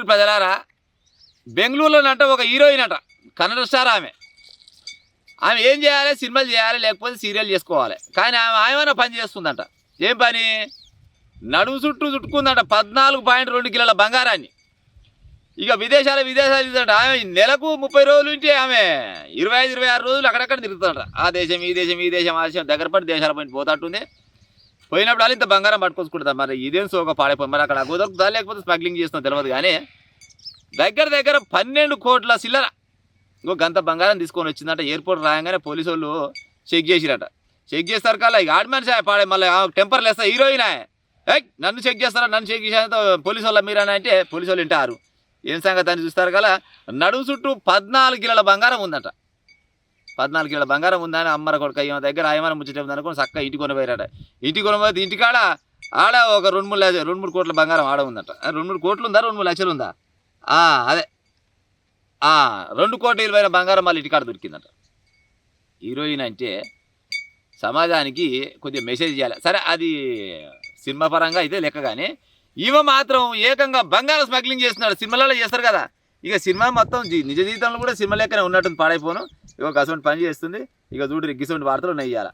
ప్రజలారా, బెంగళూరులోనంట ఒక హీరోయిన్ అట, కన్నడ స్టార్ ఆమె. ఆమె ఏం చేయాలి? సినిమాలు చేయాలి, లేకపోతే సీరియల్ చేసుకోవాలి. కానీ ఆమె పని చేస్తుందంట. ఏం పని? నడుము చుట్టూ చుట్టుకుందంట 14.2 కిలోల బంగారాన్ని. ఇక విదేశాలు ఇదంట. ఆమె నెలకు 30 రోజులు ఉంటే ఆమె 25-26 రోజులు అక్కడక్కడ తిరుగుతుందంట. ఆ దేశం ఈ దేశం ఆ దేశం దగ్గర పడి దేశాల పైన పోతాట్టుంది. పోయినప్పుడు ఇంత బంగారం పట్టుకొచ్చుకుంటుందా? మరి ఇదేం సోక పాడైపోయి మరి అక్కడ కుదరకుదా, లేకపోతే స్మగ్లింగ్ చేస్తుందో తెలియదు. కానీ దగ్గర 12 కోట్ల చిల్లర గంత బంగారం తీసుకొని వచ్చిందంట. ఎయిర్పోర్ట్ రాగానే పోలీసు వాళ్ళు చెక్ చేసిరట. చెక్ చేస్తారు కల్లా ఇక ఆడి మనిషి పాడే మళ్ళీ టెంపర్ లేస్తా హీరోయిన్ నన్ను చెక్ చేస్తారా, నన్ను చెక్ చేసేంత పోలీసు వాళ్ళ మీరని అంటే పోలీసు వాళ్ళు వింటారు. ఏం సంగతి అని చూస్తారు కదా, నడుము చుట్టూ 14 కిలోల బంగారం ఉందంట. 14 కిలోల బంగారం ఉందని అమ్మర కొడుకు అయ్యో దగ్గర ఆయమని ముచ్చట ఉందనుకోని చక్కగా ఇంటికి కొనిపోయారట. ఇంటికి కొనిపోతే ఇంటికాడ ఆడ ఒక 2-3 కోట్ల బంగారం ఆడ ఉందట. 2-3 కోట్లు ఉందా, 2-3 లక్షలు ఉందా? అదే 2 కోట్ల విలువైన బంగారం మళ్ళీ ఇంటికాడ దొరికిందట. హీరోయిన్ అంటే సమాజానికి కొద్దిగా మెసేజ్ చేయాలి. సరే అది సినిమా పరంగా అయితే లెక్క. కానీ ఈమె మాత్రం ఏకంగా బంగారం స్మగ్లింగ్ చేస్తున్నాడు. సినిమాలలో చేస్తారు కదా, ఇక సినిమా మొత్తం నిజ జీవితంలో కూడా సినిమా లెక్కనే ఉన్నట్టుంది. పాడైపోను ఇక గసంటి పని చేస్తుంది. ఇక చూడు గిసంటి వార్తలు ఉన్నాయి ఇవాళ.